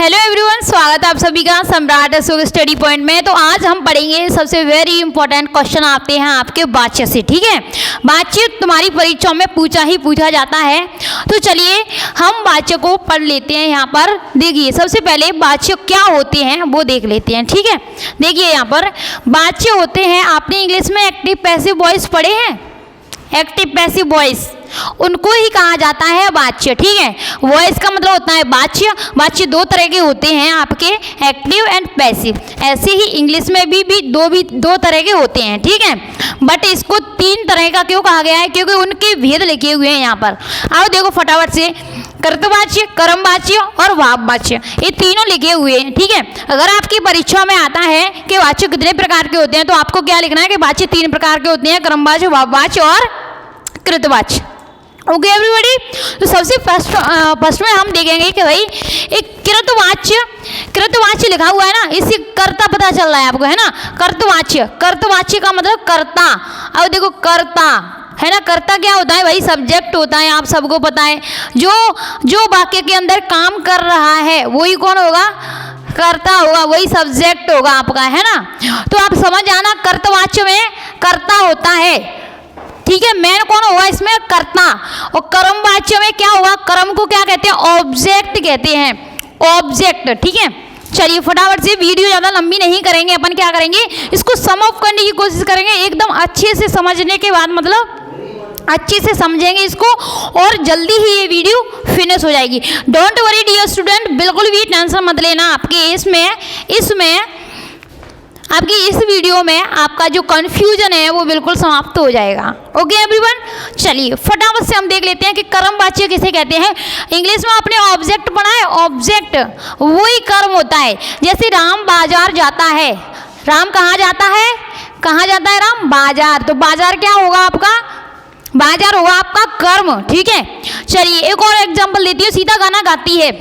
Hello everyone, स्वागत है आप सभी का सम्राट अशोक स्टडी पॉइंट में। तो आज हम पढ़ेंगे सबसे वेरी इंपॉर्टेंट क्वेश्चन आते हैं आपके वाच्य से। ठीक है, वाच्य तुम्हारी परीक्षाओं में पूछा जाता है। तो चलिए हम वाच्य को पढ़ लेते हैं। यहाँ पर देखिए, सबसे पहले वाच्य क्या होते हैं वो देख लेते हैं। ठीक है, देखिए यहाँ पर वाच्य होते हैं, आपने इंग्लिश में एक्टिव पैसिव वॉइस पढ़े हैं। एक्टिव पैसिव वॉइस उनको ही कहा जाता है वाच्य। ठीक है, वॉइस का मतलब होता है वाच्य। वाच्य दो तरह के होते हैं आपके, एक्टिव एंड पैसिव। ऐसे ही इंग्लिश में भी दो तरह के होते हैं। ठीक है, बट इसको तीन तरह का क्यों कहा गया है, क्योंकि उनके भेद लिखे हुए हैं यहाँ पर। आओ देखो फटाफट से, कर्तवाच्य, कर्मवाच्य और भाववाच्य, ये तीनों लिखे हुए हैं। ठीक है, अगर आपकी परीक्षा में आता है कि वाच्य कितने प्रकार के होते हैं, तो आपको क्या लिखना है कि वाच्य तीन प्रकार के होते हैं, कर्मवाच्य, भाववाच्य और कृतवाच्य। ओके एवरीबॉडी, तो सबसे फर्स्ट में हम देखेंगे कि भाई एक कृतवाच्य लिखा हुआ है ना, इससे कर्ता पता चल रहा है आपको, है ना। कर्तवाच्य का मतलब कर्ता। अब देखो कर्ता है ना, कर्ता क्या होता है भाई, सब्जेक्ट होता है, आप सबको पता है। जो वाक्य के अंदर काम कर रहा है वही कौन होगा, कर्ता होगा, वही सब्जेक्ट होगा आपका, है ना। तो आप समझ आना, कर्तवाच्य में कर्ता होता है। ठीक है, मेन कौन होगा इसमें, कर्ता। और कर्मवाच्य में क्या होगा, कर्म को क्या कहते हैं, ऑब्जेक्ट कहते हैं, ऑब्जेक्ट। ठीक है, चलिए फटाफट से, वीडियो ज़्यादा लंबी नहीं करेंगे, अपन क्या करेंगे, इसको सम ऑफ करने की कोशिश करेंगे एकदम अच्छे से समझने के बाद, मतलब अच्छे से समझेंगे इसको और जल्दी ही ये वीडियो फिनिश हो जाएगी। डोंट वरी डियर स्टूडेंट, बिल्कुल भी टेंशन मत लेना। आपके इसमें आपकी इस वीडियो में आपका जो कंफ्यूजन है वो बिल्कुल समाप्त हो जाएगा। ओके एवरीवन, चलिए फटाफट से हम देख लेते हैं कि कर्मवाच्य किसे कहते हैं। इंग्लिश में आपने ऑब्जेक्ट पढ़ा है, ऑब्जेक्ट वही कर्म होता है। जैसे राम बाजार जाता है, राम कहाँ जाता है, राम बाजार। तो बाजार क्या होगा आपका, बाजार होगा आपका कर्म। ठीक है, चलिए एक और एग्जाम्पल देती हूँ। सीता गाना गाती है,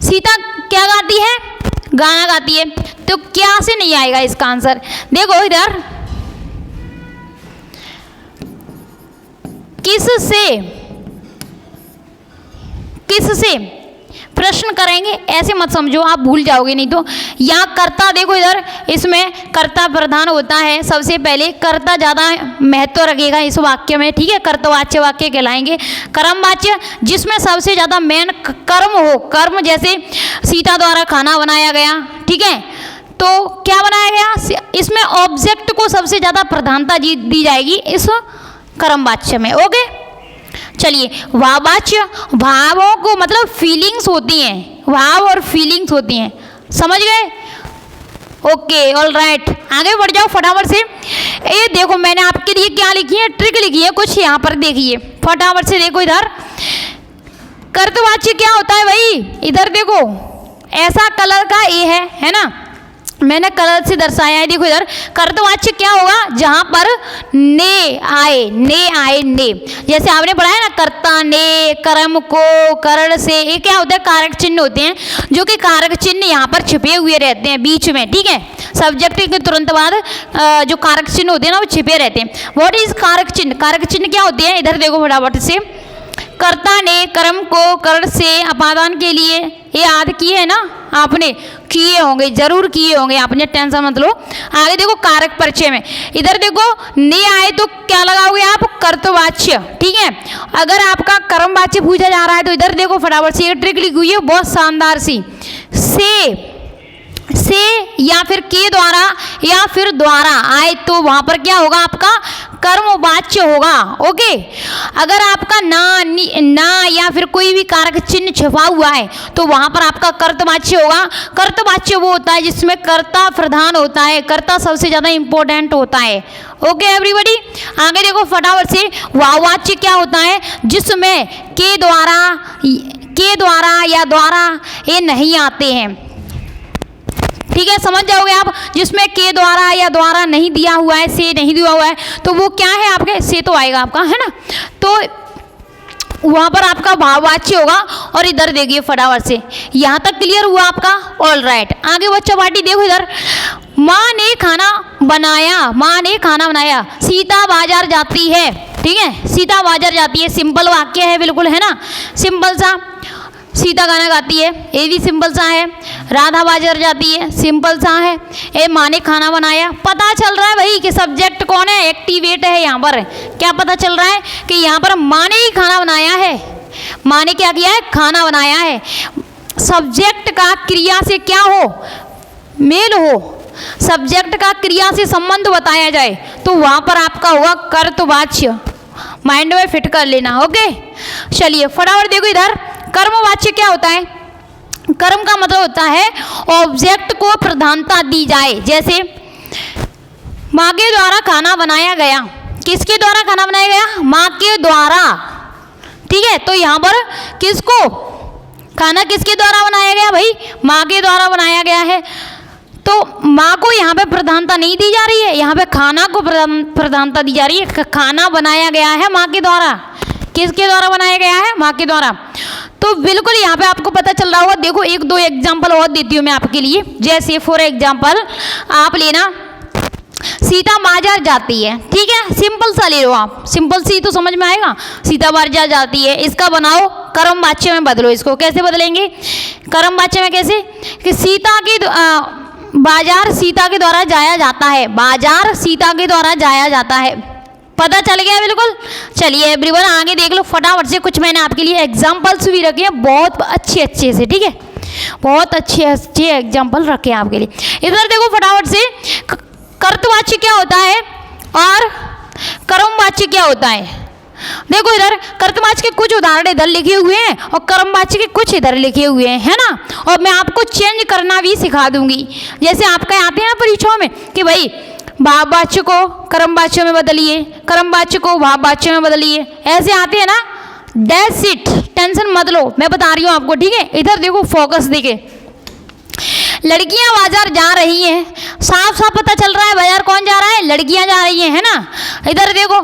सीता क्या गाती है, गाना गाती है। तो क्या से नहीं आएगा इसका आंसर, देखो इधर, किससे प्रश्न करेंगे, ऐसे मत समझो, आप भूल जाओगे नहीं तो। यहाँ कर्ता देखो इधर, इसमें कर्ता प्रधान होता है। सबसे पहले कर्ता ज़्यादा महत्व रखेगा इस वाक्य में। ठीक है, कर्तवाच्य वाक्य कहलाएंगे। कर्मवाच्य जिसमें सबसे ज़्यादा मेन कर्म हो, कर्म जैसे सीता द्वारा खाना बनाया गया। ठीक है, तो क्या बनाया गया, इसमें ऑब्जेक्ट को सबसे ज़्यादा प्रधानता दी जाएगी इस कर्मवाच्य में। ओके, चलिए भाववाच्य, भावों को मतलब फीलिंग्स होती हैं, भाव और फीलिंग्स होती हैं, समझ गए। ओके ऑल राइट, आगे बढ़ जाओ फटाफट से। ये देखो मैंने आपके लिए क्या लिखी है, ट्रिक लिखी है कुछ, यहाँ पर देखिए फटाफट से। देखो इधर कर्तवाच्य क्या होता है भाई, इधर देखो ऐसा कलर का ए है ना, मैंने कलर से दर्शाया है। देखो इधर कर्तवाच्य क्या होगा, जहां पर ने आए, जैसे आपने पढ़ा है ना, कर्ता ने, कर्म को, करण से, ये क्या होता है, कारक चिन्ह होते हैं, जो कि कारक चिन्ह यहाँ पर छिपे हुए रहते हैं बीच में। ठीक है, सब्जेक्ट के तुरंत बाद जो कारक चिन्ह होते हैं ना वो छिपे रहते हैं। व्हाट इज कारक चिन्ह, कारक चिन्ह क्या होते हैं, इधर देखो फटाफट से। कर्ता ने कर्म को कर्ण से अपादान के लिए, ये याद किए है ना आपने, किए होंगे, जरूर किए होंगे आपने, टेंशन मत लो। आगे देखो कारक परिचय में, इधर देखो ने आए तो क्या लगाओगे आप, कर्तवाच्य। ठीक है, अगर आपका कर्मवाच्य पूछा जा रहा है तो इधर देखो फटाफट से, एक ट्रिक लिखी हुई है बहुत शानदार सी, से या फिर के द्वारा या फिर द्वारा आए तो वहां पर क्या होगा, आपका कर्मवाच्य होगा। ओके, अगर आपका ना या फिर कोई भी कारक चिन्ह छिपा हुआ है तो वहां पर आपका कर्तवाच्य होगा। कर्तवाच्य वो होता है जिसमें कर्ता प्रधान होता है, कर्ता सबसे ज्यादा इंपॉर्टेंट होता है। ओके एवरीबॉडी, आगे देखो फटाफट से। भाववाच्य क्या होता है, जिसमें के द्वारा या द्वारा ये नहीं आते हैं। ठीक है, समझ जाओगे आप, जिसमें के द्वारा या द्वारा नहीं दिया हुआ है, से नहीं दिया हुआ है, तो वो क्या है आपके, से तो आएगा आपका, है ना। तो वहां पर आपका भाववाच्य होगा। और इधर देखिए फटाफट से, यहाँ तक क्लियर हुआ आपका, ऑल राइट। आगे बच्चा पार्टी देखो इधर, माँ ने खाना बनाया, सीता बाजार जाती है। ठीक है, सीता बाजार जाती है, सिंपल वाक्य है बिल्कुल, है ना, सिंपल सा। सीता गाना गाती है, ये भी सिंपल सा है। राधा बाजार जाती है, सिंपल सा है। ए माँ ने खाना बनाया, पता चल रहा है भाई कि सब्जेक्ट कौन है, एक्टिवेट है। यहाँ पर क्या पता चल रहा है कि यहाँ पर माँ ने ही खाना बनाया है। माँ ने क्या किया है, खाना बनाया है। सब्जेक्ट का क्रिया से क्या हो, मेल हो, सब्जेक्ट का क्रिया से संबंध बताया जाए तो वहाँ पर आपका होगा कर्तवाच्य। माइंड में फिट कर लेना। ओके, चलिए फटाफट देखो इधर। कर्मवाच्य क्या होता है? कर्म का मतलब होता है ऑब्जेक्ट को प्रधानता दी जाए। जैसे माँ के द्वारा खाना बनाया गया, किसके द्वारा खाना बनाया गया? माँ के द्वारा। ठीक है, तो यहाँ पर किसको, खाना किसके द्वारा बनाया गया भाई? माँ के द्वारा बनाया गया है। तो माँ को यहाँ पे प्रधानता नहीं दी जा रही है, यहाँ पे खाना को प्रधानता दी जा रही है। खाना बनाया गया है माँ के द्वारा। किसके द्वारा बनाया गया है? माँ के द्वारा। तो बिल्कुल यहाँ पे आपको पता चल रहा होगा। देखो एक दो एग्जाम्पल और देती हूँ मैं आपके लिए। जैसे फॉर एग्जाम्पल आप लेना, सीता बाजार जाती है। ठीक है, सिंपल सा ले लो आप, सिंपल सी तो समझ में आएगा। सीता बाजार जाती है, इसका बनाओ कर्म वाच्य में बदलो। इसको कैसे बदलेंगे कर्म वाच्य में? कैसे कि सीता के बाजार सीता के द्वारा जाया जाता है। बाजार सीता के द्वारा जाया जाता है। पता चल गया बिल्कुल। चलिए एवरीवन आगे देख लो फटाफट से। कुछ मैंने आपके लिए एग्जाम्पल्स भी रखे हैं बहुत अच्छे से। ठीक है, बहुत अच्छे एग्जाम्पल रखे हैं आपके लिए। इधर देखो फटाफट से, कर्तवाच्य क्या होता है और कर्मवाच्य क्या होता है? देखो इधर कर्तवाच्य के कुछ उदाहरण इधर लिखे हुए हैं और कर्मवाच्य के कुछ इधर लिखे हुए हैं, है ना। और मैं आपको चेंज करना भी सिखा दूंगी। जैसे आपका आते हैं ना परीक्षाओं में कि भाई भाववाच्य को कर्मवाच्य में बदलिए, कर्मवाच्य को भाववाच्य में बदलिए, ऐसे आते हैं ना। दैट्स इट, टेंशन मत लो, मैं बता रही हूँ आपको। ठीक है, इधर देखो फोकस देखे। लड़कियां बाजार जा रही हैं, साफ साफ पता चल रहा है बाजार कौन जा रहा है? लड़कियां जा रही हैं, है ना। इधर देखो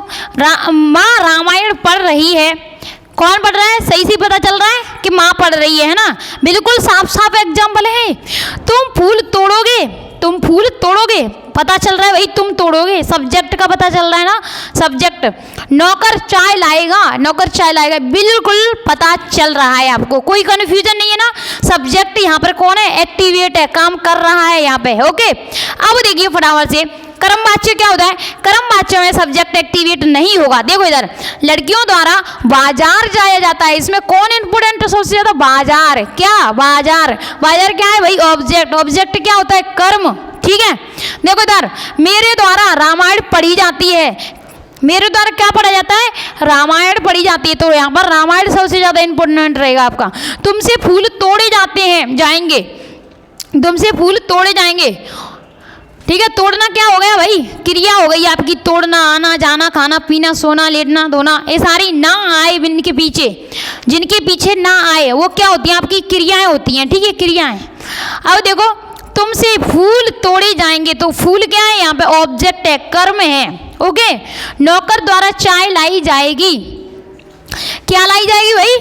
माँ रामायण पढ़ रही है, कौन पढ़ रहा है? सही से पता चल रहा है कि माँ पढ़ रही है ना। बिल्कुल साफ साफ एग्जाम्पल है। तुम फूल तोड़ोगे, तुम फूल तोड़ोगे, पता चल रहा है भाई तुम तोड़ोगे, सब्जेक्ट का पता चल रहा है ना, सब्जेक्ट। नौकर चाय लाएगा, नौकर चाय लाएगा, बिल्कुल पता चल रहा है आपको, कोई कन्फ्यूजन नहीं है ना। सब्जेक्ट यहाँ पर कौन है? एक्टिवेट है, काम कर रहा है यहाँ पे। ओके, अब देखिए फटाफट से कर्मवाच्य क्या होता है? कर्मवाच्य में सब्जेक्ट एक्टिवेट नहीं होगा। देखो इधर लड़कियों द्वारा बाजार जाया जाता है, इसमें कौन इंपोर्टेंट सबसे ज्यादा? बाजार। क्या? बाजार। बाजार क्या है भाई? ऑब्जेक्ट। ऑब्जेक्ट क्या होता है? कर्म। ठीक है, देखो इधर मेरे द्वारा रामायण पढ़ी जाती है, मेरे द्वारा क्या पढ़ा जाता है? रामायण पढ़ी जाती है। तो यहाँ पर रामायण सबसे ज्यादा इंपोर्टेंट रहेगा आपका। तुमसे फूल तोड़े जाते हैं, जाएंगे, तुमसे फूल तोड़े जाएंगे। ठीक है, तोड़ना क्या हो गया भाई? क्रिया हो गई आपकी। तोड़ना, आना जाना, खाना पीना, सोना लेटना धोना, ये सारी ना आए इनके पीछे, जिनके पीछे ना आए वो क्या होती हैं? आपकी क्रियाएं होती हैं। ठीक है, क्रियाएं। अब देखो तुमसे फूल तोड़े जाएंगे, तो फूल क्या है? यहाँ पे ऑब्जेक्ट है, कर्म है। ओके, नौकर द्वारा चाय लाई जाएगी, क्या लाई जाएगी भाई?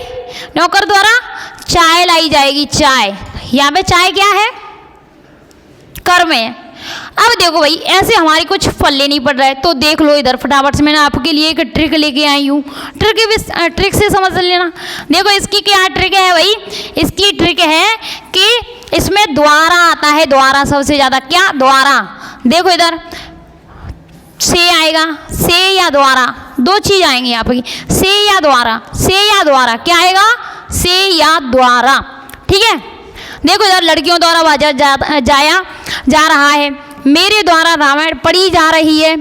नौकर द्वारा चाय लाई जाएगी। चाय, यहाँ पे चाय क्या है? कर्म है। अब देखो भाई ऐसे हमारी कुछ पल्ले नहीं पड़ रहा है, तो देख लो इधर फटाफट से। मैंने आपके लिए एक ट्रिक लेके आई हूँ, ट्रिक से समझ लेना। देखो इसकी क्या ट्रिक है भाई? इसकी ट्रिक है कि इसमें द्वारा आता है, द्वारा सबसे ज्यादा। क्या? द्वारा। देखो इधर से आएगा, से या द्वारा, दो चीज आएंगी यहाँ पे, से या द्वारा। से या द्वारा क्या आएगा? से या द्वारा। ठीक है, देखो इधर लड़कियों द्वारा बाजार जाया जा रहा है, मेरे द्वारा रामायण पढ़ी जा रही है,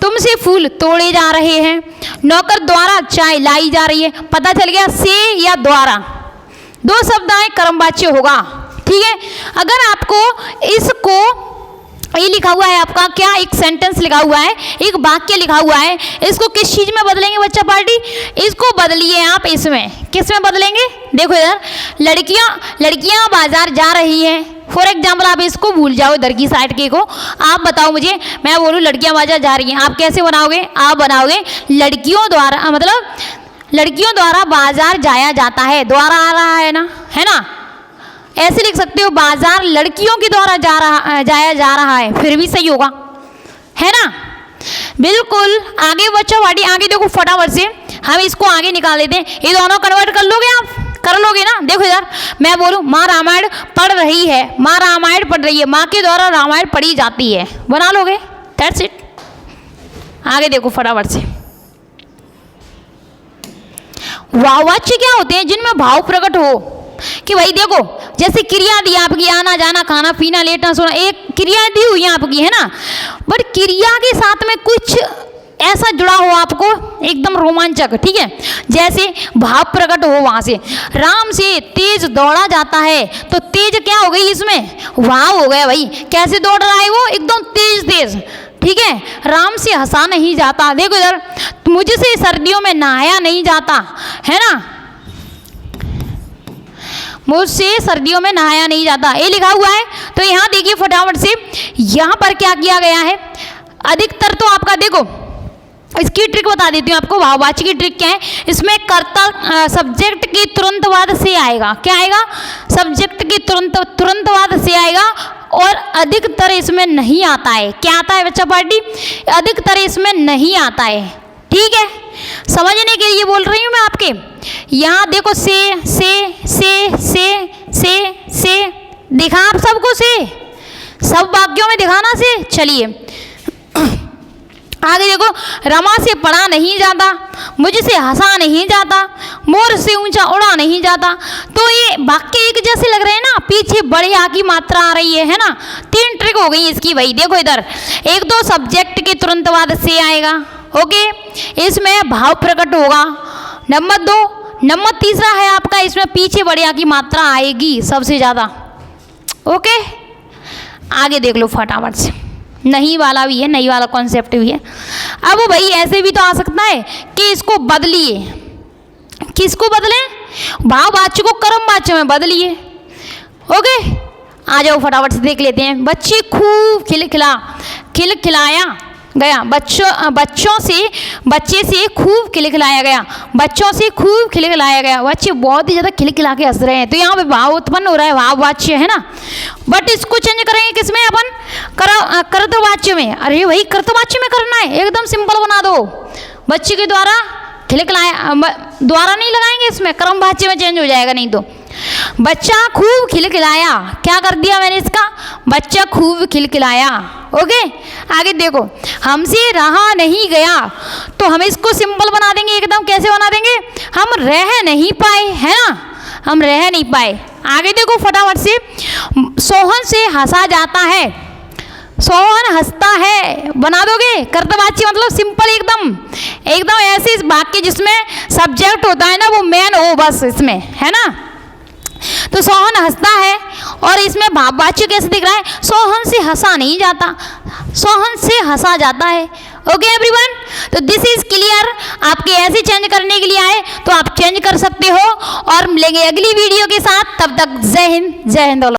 तुमसे फूल तोड़े जा रहे हैं, नौकर द्वारा चाय लाई जा रही है। पता चल गया से या द्वारा, दो शब्द आए, कर्मवाच्य होगा। ठीक है, अगर आपको इसको ये लिखा हुआ है आपका क्या? एक सेंटेंस लिखा हुआ है, एक वाक्य लिखा हुआ है, इसको किस चीज में बदलेंगे बच्चा पार्टी? इसको बदलिए आप इसमें। किस में बदलेंगे? देखो इधर लड़कियां बाजार जा रही हैं। फॉर एग्जाम्पल आप इसको भूल जाओ, इधर की साइड के को आप बताओ मुझे, मैं बोलूँ लड़कियां बाजार जा रही हैं, आप कैसे बनाओगे? आप बनाओगे लड़कियों द्वारा, मतलब लड़कियों द्वारा बाजार जाया जाता है, द्वारा आ रहा है ना, है ना। ऐसे लिख सकते हो बाजार लड़कियों के द्वारा जाया जा रहा है, फिर भी सही होगा, है ना। बिल्कुल। आगे बच्चों वाटी आगे देखो फटाफट से हम इसको आगे निकाल देते हैं। ये दोनों कन्वर्ट कर लोगे आप? कर लोगे ना। देखो इधर मैं बोलूं माँ रामायण पढ़ रही है, माँ रामायण पढ़ रही है, माँ के द्वारा रामायण पढ़ी जाती है, बना लोगे, दैट्स इट। आगे देखो फटाफट से। वाक्य क्या होते हैं? जिनमें भाव प्रकट हो कि भाई देखो जैसे क्रिया दी आपकी, आना जाना खाना पीना लेटना सोना, एक क्रिया दी हुई है आपकी, है ना, बट क्रिया के साथ में कुछ ऐसा जुड़ा हो आपको एकदम रोमांचक, ठीक है, जैसे भाव प्रकट हो वहां से। राम से तेज दौड़ा जाता है, तो तेज क्या हो गई इसमें? भाव हो गया भाई। कैसे दौड़ रहा है वो? एकदम तेज तेज, ठीक है। राम से हंसा नहीं जाता, देखो इधर, मुझसे सर्दियों में नहाया नहीं जाता, है ना, मुझसे सर्दियों में नहाया नहीं जाता, ये लिखा हुआ है। तो यहाँ देखिए फटाफट से, यहाँ पर क्या किया गया है? अधिकतर तो आपका देखो इसकी ट्रिक बता देती हूँ आपको। भाववाची की ट्रिक क्या है? इसमें कर्ता सब्जेक्ट के तुरंत बाद से आएगा। क्या आएगा? सब्जेक्ट के तुरंत बाद से आएगा, और अधिकतर इसमें नहीं आता है। क्या आता है बच्चा पार्टी? अधिकतर इसमें नहीं आता है, ठीक है। समझने के लिए बोल रही हूँ मैं आपके। यहाँ देखो से दिखा आप सबको, से सब वाक्यों में दिखाना से। चलिए आगे देखो, रमा से पढ़ा नहीं जाता, मुझसे हंसा नहीं जाता, मोर से ऊंचा उड़ा नहीं जाता। तो ये वाक्य एक जैसे लग रहे हैं ना, पीछे बड़े आ की मात्रा आ रही है ना। 3 ट्रिक हो गई इसकी भाई। देखो इधर, एक तो सब्जेक्ट के तुरंत बाद से आएगा, ओके, इसमें भाव प्रकट होगा। नंबर 2, नंबर तीसरा है आपका, इसमें पीछे बड़े आ की मात्रा आएगी सबसे ज़्यादा, ओके। आगे देख लो फटाफट से। नहीं वाला भी है, नहीं वाला कॉन्सेप्ट भी है। अब भाई ऐसे भी तो आ सकता है कि इसको बदलिए। किसको बदलें? भाववाच्य को कर्मवाच्य में बदलिए, ओके। आ जाओ फटाफट से देख लेते हैं। बच्चे खूब खिलाया गया, बच्चे से खूब खिलाया गया, बच्चों से खूब खिलाया गया। बच्चे बहुत ही ज़्यादा खिला के हंस रहे हैं, तो यहाँ पे भाव उत्पन्न हो रहा है, भाववाच्य है ना। बट इसको चेंज करेंगे किसमें? अपन कर्तवाच्य में। अरे भाई कर्तवाच्य में करना है, एकदम सिंपल बना दो। बच्चे के द्वारा खिलाया, द्वारा नहीं लगाएंगे इसमें, कर्मवाच्य में चेंज हो जाएगा नहीं तो। बच्चा खूब खिलाया, क्या कर दिया मैंने इसका? बच्चा खूब खिलाया, ओके। आगे देखो, हमसे रहा नहीं गया, तो हम इसको सिंपल बना देंगे एकदम। कैसे बना देंगे? हम रह नहीं पाए, है ना, हम रह नहीं पाए। आगे देखो फटाफट से, सोहन से हंसा जाता है, सोहन हंसता है, बना दोगे? कर्तवाच्य मतलब सिंपल एकदम ऐसे वाक्य जिसमें सब्जेक्ट होता है ना, वो मेन हो बस इसमें, है ना। तो सोहन हंसता है, और इसमें भाववाच्य कैसे दिख रहा है? सोहन से हंसा नहीं जाता, सोहन से हंसा जाता है, ओके एवरीवन। तो दिस इज क्लियर। आपके ऐसे चेंज करने के लिए आए तो आप चेंज कर सकते हो, और मिलेंगे अगली वीडियो के साथ। तब तक जय हिंद, जय हिंद।